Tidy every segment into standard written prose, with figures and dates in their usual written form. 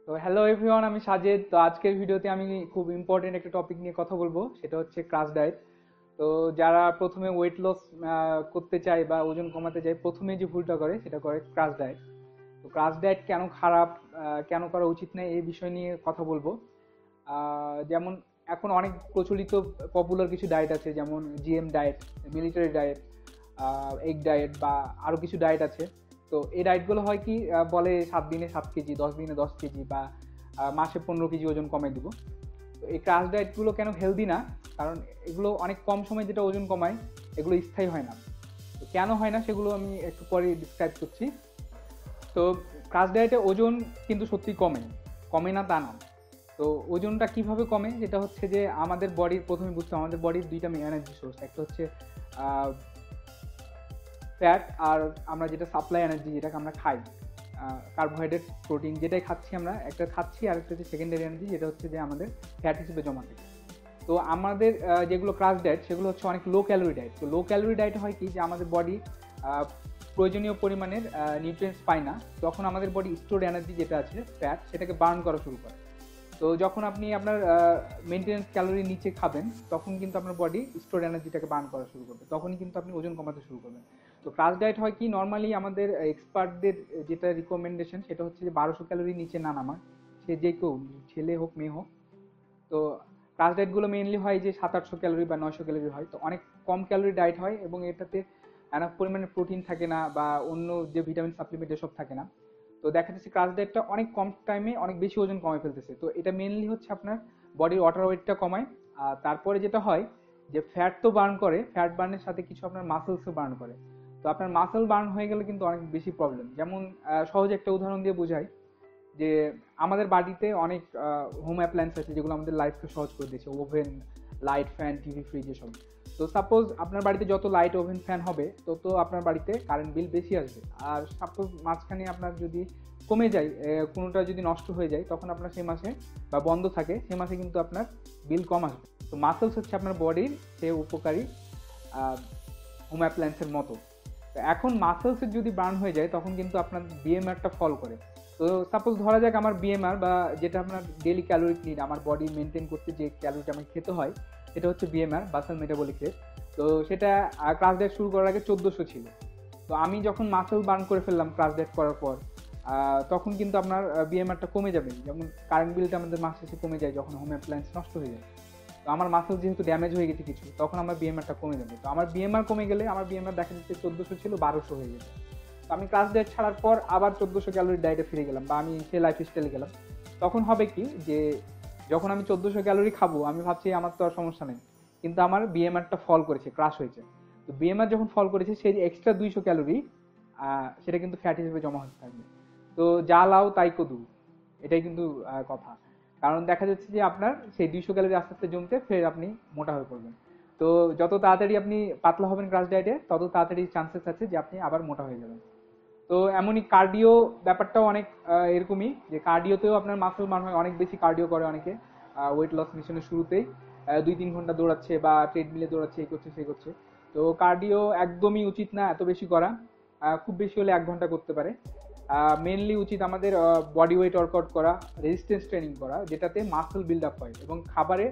তো hello everyone, আমি সাজেদ। তো আজকের ভিডিওতে আমি খুব ইম্পর্টেন্ট একটা টপিক নিয়ে কথা বলবো, সেটা হচ্ছে ক্রাশ ডায়েট। তো যারা প্রথমে ওয়েট লস করতে চায় বা ওজন কমাতে চায়, প্রথমে যে ভুলটা করে সেটা করে ক্রাশ ডায়েট। তো ক্রাশ ডায়েট কেন খারাপ, কেন করা উচিত নয়, এই বিষয় নিয়ে কথা বলবো। যেমন এখন অনেক প্রচলিত পপুলার কিছু ডায়েট আছে, যেমন GM diet, military diet, egg diet বা আরো কিছু ডায়েট আছে। তো এই ডায়েটগুলো হয় কি, বলে 7 দিনে 7 কেজি, 10 দিনে 10 কেজি বা মাসে 15 কেজি ওজন কমাই দিব। তো এই ক্রাশ ডায়েটগুলো কেন হেলদি না? কারণ এগুলো অনেক কম সময় যেটা ওজন কমায়, এগুলো স্থায়ী হয় না। তো কেন হয় না সেগুলো আমি একটু পরে ডিসক্রাইব করছি। তো ক্রাশ ডায়েটে ওজন কিন্তু সত্যি কমে, কমে না তা না। তো ওজনটা কিভাবে কমে, যেটা হচ্ছে যে আমাদের বডির, প্রথমে বুঝতে হবে আমাদের বডির দুইটা মেন এনার্জি সোর্স, একটা হচ্ছে ফ্যাট, আর আমরা যেটা সাপ্লাই এনার্জি, যেটাকে আমরা খাই, কার্বোহাইড্রেট, প্রোটিন যেটাই খাচ্ছি আমরা, একটা খাচ্ছি, আর একটা হচ্ছে সেকেন্ডারি এনার্জি, যেটা হচ্ছে যে আমাদের ফ্যাট হিসেবে জমা থাকে। তো আমাদের যেগুলো ক্রাশ ডায়েট সেগুলো হচ্ছে অনেক লো ক্যালোরি ডায়েট। তো লো ক্যালোরি ডায়েট হয় কি, যে আমাদের বডি প্রয়োজনীয় পরিমাণের নিউট্রিয়েন্টস পায় না, তখন আমাদের বডি স্টোর এনার্জি যেটা আছে ফ্যাট, সেটাকে বার্ন করা শুরু করে। তো যখন আপনি আপনার মেনটেন্যান্স ক্যালোরির নিচে খাবেন, তখন কিন্তু আপনার বডি স্টোর এনার্জিটাকে বার্ন করা শুরু করবে, তখনই কিন্তু আপনি ওজন কমাতে শুরু করবেন। তো ক্রাশ ডায়েট হয় কি, নর্মালি আমাদের এক্সপার্টদের যেটা রিকমেন্ডেশন, সেটা হচ্ছে যে 1200 ক্যালোরির নিচে না নামা, সে যে কেউ, ছেলে হোক মেয়ে হোক। তো ক্রাশ ডায়েটগুলো মেইনলি হয় যে 700-800 ক্যালোরি বা 900 ক্যালোরি হয়, তো অনেক কম ক্যালোরি ডায়েট হয়, এবং এটাতে এনাফ পরিমাণে প্রোটিন থাকে না বা অন্য যে ভিটামিন সাপ্লিমেন্ট এসব থাকে না। তো দেখা যাচ্ছে ক্রাশ ডায়েটটা অনেক কম টাইমে অনেক বেশি ওজন কমায় ফেলতেছে। তো এটা মেইনলি হচ্ছে আপনার বডির ওয়াটার ওয়েটটা কমায়। আর তারপরে যেটা হয় যে ফ্যাট তো বার্ন করে, ফ্যাট বার্নের সাথে কিছু আপনার মাসেলসও বার্ন করে। তো আপনার মাসেল বার্ন হয়ে গেলে কিন্তু অনেক বেশি প্রবলেম। যেমন সহজ একটা উদাহরণ দিয়ে বোঝাই, যে আমাদের বাড়িতে অনেক হোম অ্যাপ্লায়েন্স আছে যেগুলো আমাদের লাইফকে সহজ করে দিয়েছে, oven, light, fan, TV, fridge, এসব। তো সাপোজ আপনার বাড়িতে যত লাইট, ওভেন, ফ্যান হবে, তত আপনার বাড়িতে কারেন্ট বিল বেশি আসবে। আর সাপোজ মাঝখানে আপনার যদি কমে যায়, কোনোটা যদি নষ্ট হয়ে যায়, তখন আপনার সেই মাসে বা বন্ধ থাকে, সে মাসে কিন্তু আপনার বিল কম আসবে। তো মাসেলস হচ্ছে আপনার বডির সে উপকারী হোম অ্যাপ্লায়েন্সের মতো। তো এখন মাসেলসের যদি বার্ন হয়ে যায়, তখন কিন্তু আপনার বিএমআরটা ফল করে। তো সাপোজ ধরা যাক আমার বিএমআর, বা যেটা আপনার ডেলি ক্যালোরিক নিড, আমার বডি মেনটেন করতে যে ক্যালোরিটা আমাকে খেতে হয়, সেটা হচ্ছে বিএমআর, বাসাল মেটাবলিক রেট। তো সেটা ক্লাস ডায়েট শুরু করার আগে 1400 ছিল। তো আমি যখন মাসেল বার্ন করে ফেললাম ক্লাস ডায়েট করার পর, তখন কিন্তু আপনার বিএমআরটা কমে যাবে। যেমন কারেন্ট বিলটা আমাদের মাস শেষে কমে যায় যখন হোম অ্যাপ্লায়েন্স নষ্ট হয়ে যায়। তো আমার মাসেল যেহেতু ড্যামেজ হয়ে গেছে কিছু, তখন আমার বিএমআরটা কমে যাবে। তো আমার বিএমআর কমে গেলে আমার বিএমআর দেখা যাচ্ছে 1400 ছিল 1200 হয়ে গেছে। তো আমি ক্লাস ডায়েট ছাড়ার পর আবার 1400 ক্যালোরি ডায়েটে ফিরে গেলাম, বা আমি সে লাইফ স্টাইলে গেলাম। তখন হবে কি, যে যখন আমি 1400 ক্যালোরি খাবো, আমি ভাবছি আমার তো আর সমস্যা নেই, কিন্তু আমার বিএমআরটা ফল করেছে, ক্রাশ হয়েছে। তো বিএমআর যখন ফল করেছে, সেই এক্সট্রা 200 ক্যালোরি সেটা কিন্তু ফ্যাট হিসেবে জমা হতে থাকবে। তো যা লাও তাই কদু, এটাই কিন্তু কথা। কারণ দেখা যাচ্ছে যে আপনার সেই 200 ক্যালোরি আস্তে আস্তে জমতে ফের আপনি মোটা হয়ে পড়বেন। তো যত তাড়াতাড়ি আপনি পাতলা হবেন ক্রাশ ডায়েটে, তত তাড়াতাড়ি চান্সেস আছে যে আপনি আবার মোটা হয়ে যাবেন। তো এমনই কার্ডিও ব্যাপারটাও অনেক এরকমই, যে কার্ডিওতেও আপনার মাসল মান হয়, অনেক বেশি কার্ডিও করে অনেকে ওয়েট লস মিশনের শুরুতেই 2-3 ঘন্টা দৌড়াচ্ছে বা ট্রেডমিলে দৌড়াচ্ছে, এই করছে সেই করছে। তো কার্ডিও একদমই উচিত না এত বেশি করা। খুব বেশি হলে 1 ঘন্টা করতে পারে। মেনলি উচিত আমাদের বডি ওয়েট ওয়ার্কআউট করা, রেজিস্ট্যান্স ট্রেনিং করা, যেটাতে মাসল বিল্ড আপ হয়, এবং খাবারে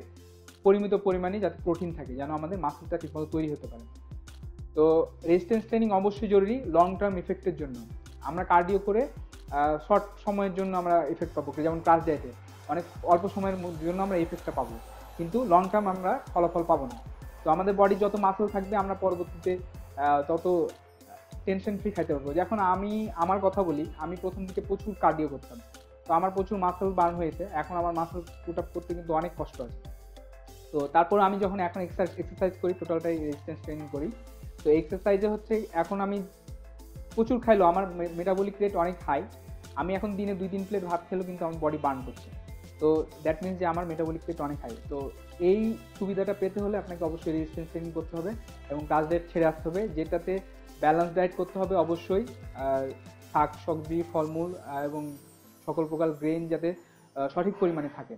পরিমিত পরিমাণে যাতে প্রোটিন থাকে, যেন আমাদের মাসলটা ঠিকমতো তৈরি হতে পারে। তো রেজিস্ট্যান্স ট্রেনিং অবশ্যই জরুরি লং টার্ম ইফেক্টের জন্য। আমরা কার্ডিও করে শর্ট সময়ের জন্য আমরা ইফেক্ট পাবো, যেমন ক্লাস ডায়েটে অনেক অল্প সময়ের জন্য আমরা ইফেক্টটা পাবো, কিন্তু লং টার্ম আমরা ফলাফল পাবো না। তো আমাদের বডি যত মাসল থাকবে, আমরা পরবর্তীতে তত টেনশন ফ্রি খাইতে পারবো। যখন আমি আমার কথা বলি, আমি প্রথম দিকে প্রচুর কার্ডিও করতাম, তো আমার প্রচুর মাসল বার্ন হয়েছে, এখন আমার মাসল পুট আপ করতে কিন্তু অনেক কষ্ট আছে। তো তারপর আমি যখন এখন এক্সারসাইজ করি, টোটালটাই রেজিস্ট্যান্স ট্রেনিং করি। তো এক্সারসাইজে হচ্ছে এখন আমি প্রচুর খাইলো, আমার মেটাবলিক রেট অনেক হাই। আমি এখন দিনে 2-3 প্লেট ভাত খেলেও কিন্তু আমার বডি বার্ন করছে। তো দ্যাট মিনস যে আমার মেটাবলিক রেট অনেক হাই। তো এই সুবিধাটা পেতে হলে আপনাকে অবশ্যই রেজিস্ট্যান্স ট্রেনিং করতে হবে, এবং কাজ ডায়েট ছেড়ে আসতে হবে, যেটাতে ব্যালেন্স ডায়েট করতে হবে অবশ্যই। শাক সবজি, ফলমূল এবং সকল প্রকার গ্রেন যাতে সঠিক পরিমাণে থাকে।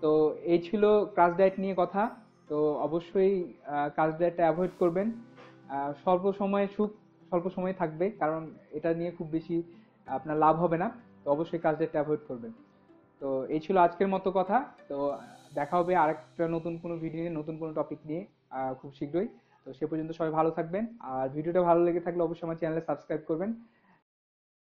তো এই ছিল ক্রাশ ডায়েট নিয়ে কথা। তো অবশ্যই ক্রাশ ডায়েটটা অ্যাভয়েড করবেন। স্বল্প সময়ে সুখ স্বল্প সময় থাকবে, কারণ এটা নিয়ে খুব বেশি আপনার লাভ হবে না। তো অবশ্যই কাজটা অ্যাভয়েড করবেন। তো এই ছিল আজকের মতো কথা। তো দেখা হবে আরেকটা নতুন কোনো ভিডিও নিয়ে, নতুন কোনো টপিক নিয়ে খুব শীঘ্রই। তো সে পর্যন্ত সবাই ভালো থাকবেন, আর ভিডিওটা ভালো লেগে থাকলে অবশ্যই আমার চ্যানেলে সাবস্ক্রাইব করবেন।